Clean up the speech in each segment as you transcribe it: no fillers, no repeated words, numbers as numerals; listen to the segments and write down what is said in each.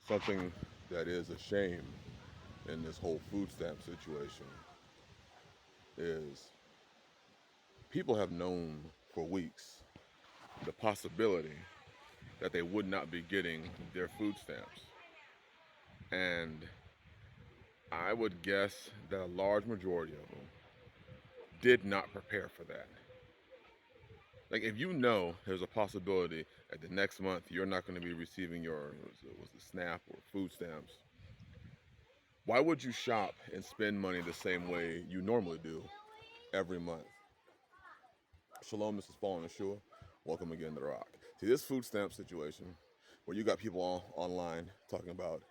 Something that is a shame in this whole food stamp situation is people have known for weeks the possibility that they would not be getting their food stamps. And I would guess that a large majority of them did not prepare for that. Like, if you know there's a possibility that the next month you're not going to be receiving your was it SNAP or food stamps, why would you shop and spend money the same way you normally do every month? Shalom, Mrs. Fallen Ashua. Welcome again to the Rock. See, this food stamp situation where you got people online talking about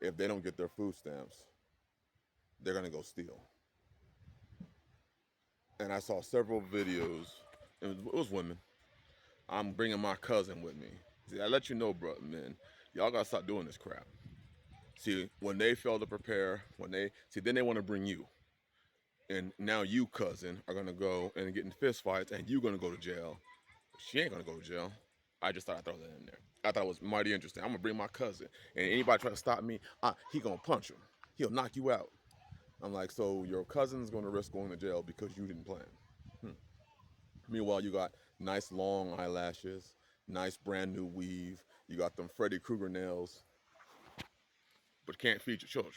if they don't get their food stamps, they're going to go steal. And I saw several videos, it was women. I'm bringing my cousin with me. See, I let you know, bro, man, y'all got to stop doing this crap. See, when they fail to prepare, then they want to bring you. And now you, cousin, are going to go and get in fist fights and you're going to go to jail. She ain't going to go to jail. I just thought I'd throw that in there. I thought it was mighty interesting. I'm going to bring my cousin. And anybody try to stop me, he going to punch him. He'll knock you out. I'm like, so your cousin's going to risk going to jail because you didn't plan. Hmm. Meanwhile, you got nice long eyelashes, nice brand new weave. You got them Freddy Krueger nails, but can't feed your children.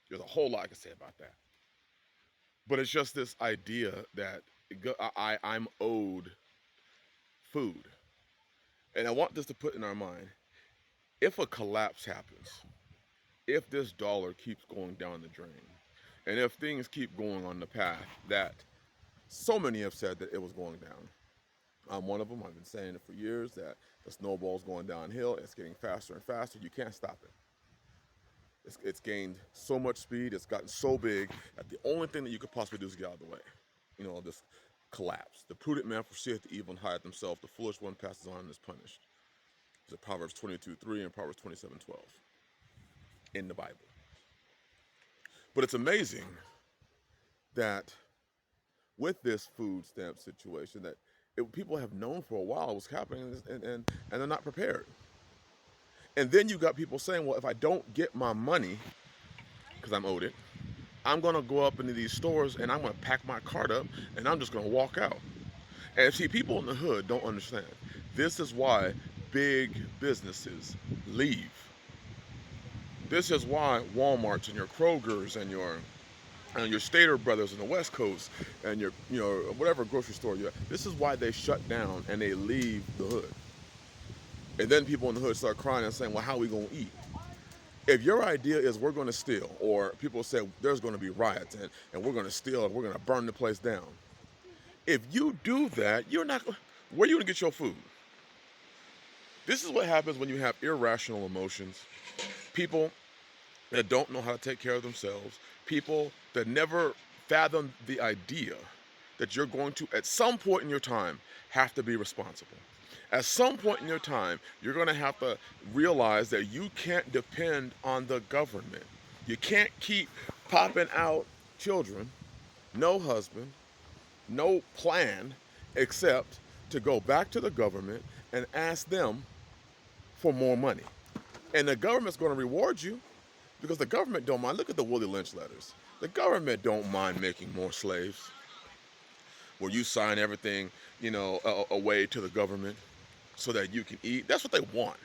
There's a whole lot I can say about that. But it's just this idea that I'm owed food. And I want this to put in our mind, if a collapse happens, if this dollar keeps going down the drain, and if things keep going on the path that so many have said that it was going down, I'm one of them. I've been saying it for years that the snowball's going downhill. It's getting faster and faster. You can't stop it. It's gained so much speed. It's gotten so big that the only thing that you could possibly do is get out of the way. This collapse. The prudent man foreseeth the evil and hideth himself. The foolish one passes on and is punished. It's Proverbs 22:3 and Proverbs 27:12 in the Bible. But it's amazing that with this food stamp situation that people have known for a while what's happening and they're not prepared. And then you got people saying, well, if I don't get my money, because I'm owed it, I'm going to go up into these stores and I'm going to pack my cart up and I'm just going to walk out. And see, people in the hood don't understand. This is why big businesses leave. This is why Walmarts and your Krogers and your Stater Brothers in the West Coast and your whatever grocery store you have, this is why they shut down and they leave the hood. And then people in the hood start crying and saying, well, how are we going to eat? If your idea is we're going to steal, or people say there's going to be riots and we're going to steal and we're going to burn the place down. If you do that, where are you going to get your food? This is what happens when you have irrational emotions. People that don't know how to take care of themselves. People that never fathom the idea that you're going to, at some point in your time, have to be responsible. At some point in your time, you're going to have to realize that you can't depend on the government. You can't keep popping out children, no husband, no plan, except to go back to the government and ask them for more money. And the government's going to reward you because the government don't mind. Look at the Willie Lynch letters. The government don't mind making more slaves. Where you sign everything, away to the government so that you can eat. That's what they want.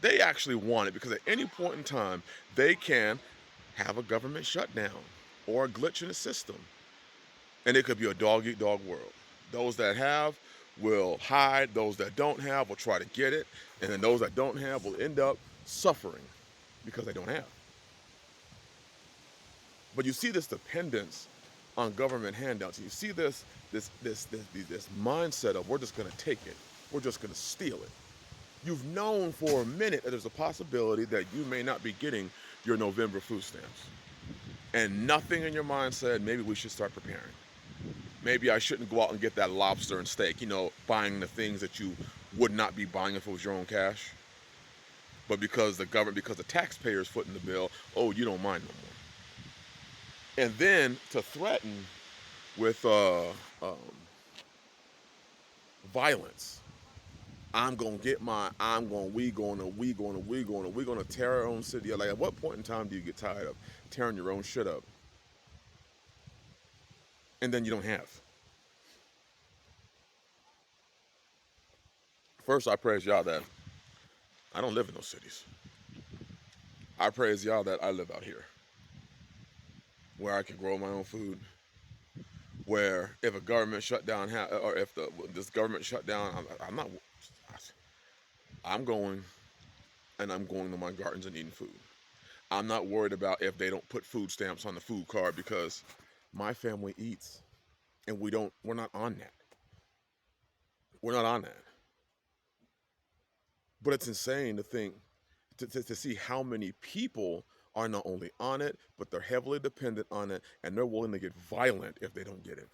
They actually want it because at any point in time, they can have a government shutdown or a glitch in the system. And it could be a dog-eat-dog world. Those that have will hide. Those that don't have will try to get it. And then those that don't have will end up suffering because they don't have. But you see this dependence on government handouts. You see this mindset of we're just going to take it. We're just going to steal it. You've known for a minute that there's a possibility that you may not be getting your November food stamps. And nothing in your mind said, maybe we should start preparing. Maybe I shouldn't go out and get that lobster and steak, buying the things that you would not be buying if it was your own cash. But because the taxpayers foot in the bill, oh, you don't mind no more. And then to threaten with violence. we gonna tear our own city up. Like, at what point in time do you get tired of tearing your own shit up, and then you don't have? First, I praise y'all that I don't live in those cities. I praise y'all that I live out here, where I can grow my own food. Where if a government shutdown or if this government shutdown, I'm not. I'm going and I'm going to my gardens and eating food. I'm not worried about if they don't put food stamps on the food card because my family eats and we're not on that. We're not on that. But it's insane to think to see how many people are not only on it, but they're heavily dependent on it, and they're willing to get violent if they don't get it.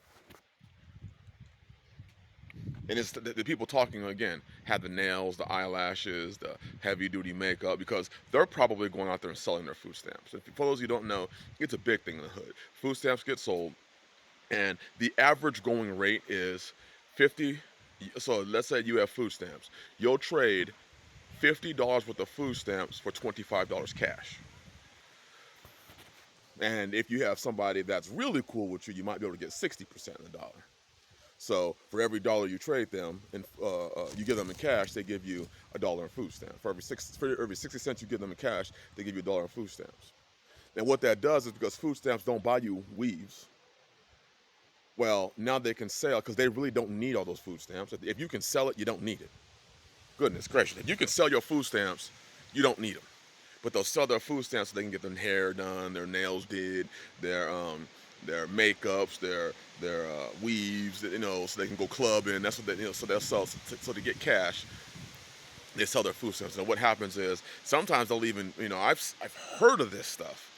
And it's the people talking again have the nails, the eyelashes, the heavy duty makeup because they're probably going out there and selling their food stamps. And for those of you who don't know, it's a big thing in the hood. Food stamps get sold, and the average going rate is 50. So let's say you have food stamps, you'll trade $50 worth of food stamps for $25 cash. And if you have somebody that's really cool with you, you might be able to get 60% of the dollar. So for every dollar you trade them and you give them in cash, they give you $1 in food stamps. For every 60 cents you give them in cash, they give you $1 in food stamps. And what that does is because food stamps don't buy you weaves, well, now they can sell because they really don't need all those food stamps. If you can sell it, you don't need it. Goodness gracious. If you can sell your food stamps, you don't need them. But they'll sell their food stamps so they can get their hair done, their nails did, their makeups, their weaves, so they can go clubbing. That's what they, so they'll sell. So to get cash, they sell their food stamps. And what happens is sometimes they'll even, I've heard of this stuff.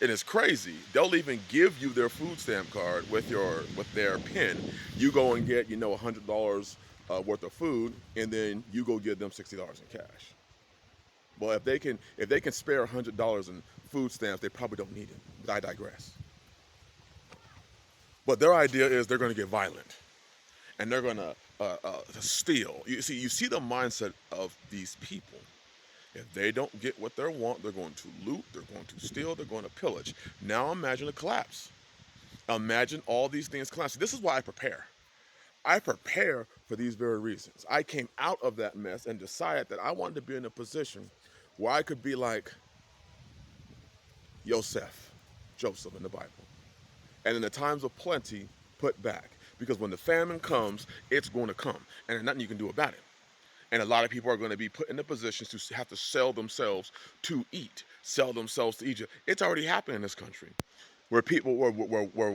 It is crazy. They'll even give you their food stamp card with their pin. You go and get $100 worth of food, and then you go give them $60 in cash. Well, if they can spare $100 in food stamps, they probably don't need it. But I digress. But their idea is they're going to get violent, and they're going to steal. You see the mindset of these people. If they don't get what they want, they're going to loot, they're going to steal, they're going to pillage. Now imagine a collapse. Imagine all these things collapse. This is why I prepare. I prepare for these very reasons. I came out of that mess and decided that I wanted to be in a position where I could be like Joseph in the Bible. And in the times of plenty, put back. Because when the famine comes, it's going to come. And there's nothing you can do about it. And a lot of people are going to be put in the positions to have to sell themselves to eat, sell themselves to Egypt. It's already happened in this country, where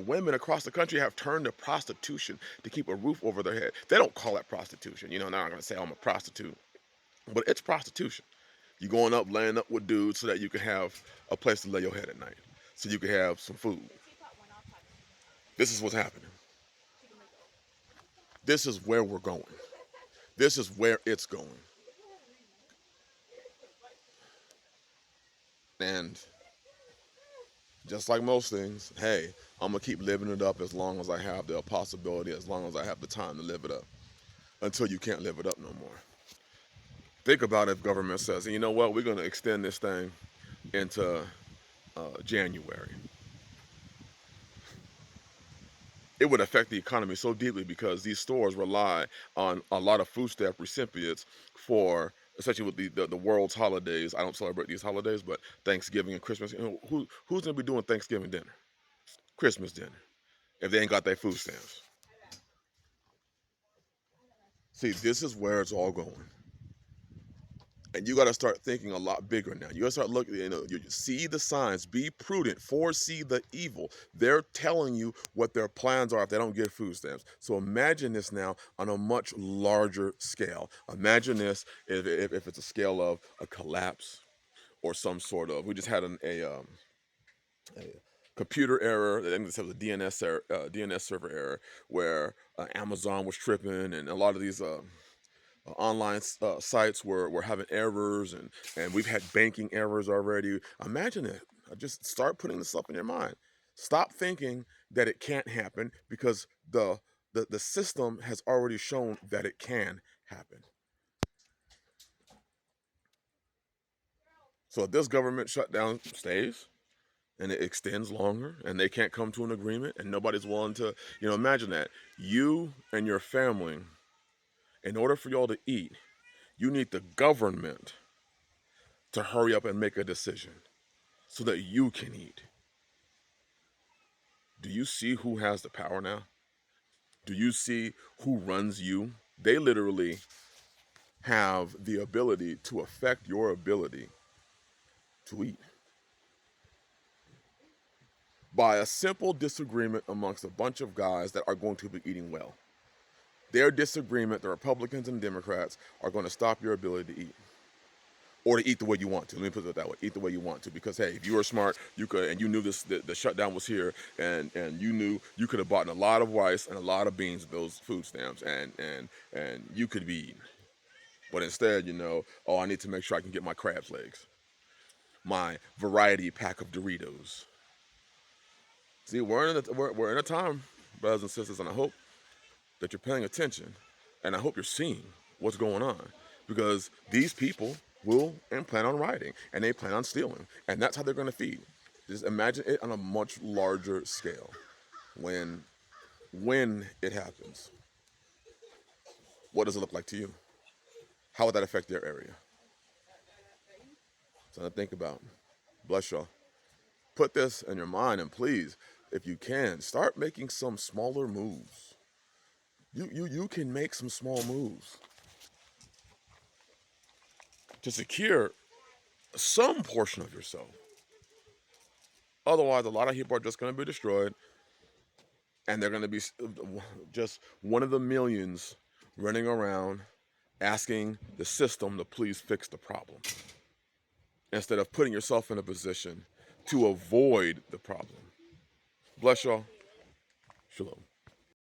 women across the country have turned to prostitution to keep a roof over their head. They don't call that prostitution. They're not going to say, I'm a prostitute. But it's prostitution. You're going up, laying up with dudes so that you can have a place to lay your head at night, so you can have some food. This is what's happening. This is where we're going. This is where it's going. And just like most things, hey, I'm going to keep living it up as long as I have the possibility, as long as I have the time to live it up, until you can't live it up no more. Think about if government says, you know what, we're going to extend this thing into January. It would affect the economy so deeply because these stores rely on a lot of food stamp recipients for, especially with the world's holidays. I don't celebrate these holidays, but Thanksgiving and Christmas. Who's going to be doing Thanksgiving dinner, Christmas dinner, if they ain't got their food stamps? See, this is where it's all going. And you got to start thinking a lot bigger now. You got to start looking, you see the signs, be prudent, foresee the evil. They're telling you what their plans are if they don't get food stamps. So imagine this now on a much larger scale. Imagine this if it's a scale of a collapse or some sort of, we just had a computer error. I think this was a DNS server error where Amazon was tripping and a lot of these online sites were having errors and we've had banking errors already. Imagine it. Just start putting this stuff in your mind. Stop thinking that it can't happen because the system has already shown that it can happen. So if this government shutdown stays and it extends longer and they can't come to an agreement and nobody's willing to, imagine that. You and your family, in order for y'all to eat, you need the government to hurry up and make a decision so that you can eat. Do you see who has the power now? Do you see who runs you? They literally have the ability to affect your ability to eat by a simple disagreement amongst a bunch of guys that are going to be eating well. Their disagreement, the Republicans and Democrats, are going to stop your ability to eat. Or to eat the way you want to. Let me put it that way. Eat the way you want to. Because hey, if you were smart, you could, and you knew the shutdown was here, and you knew you could have bought a lot of rice and a lot of beans, those food stamps, and you could be eating. But instead, oh, I need to make sure I can get my crab's legs, my variety pack of Doritos. See, we're in a time, brothers and sisters, and I hope that you're paying attention, and I hope you're seeing what's going on, because these people will and plan on rioting, and they plan on stealing, and that's how they're going to feed. Just imagine it on a much larger scale. When it happens, what does it look like to you? How would that affect their area? Something to think about. Bless y'all. Put this in your mind, and please, if you can, start making some smaller moves. You can make some small moves to secure some portion of yourself. Otherwise, a lot of people are just going to be destroyed, and they're going to be just one of the millions running around asking the system to please fix the problem instead of putting yourself in a position to avoid the problem. Bless y'all. Shalom.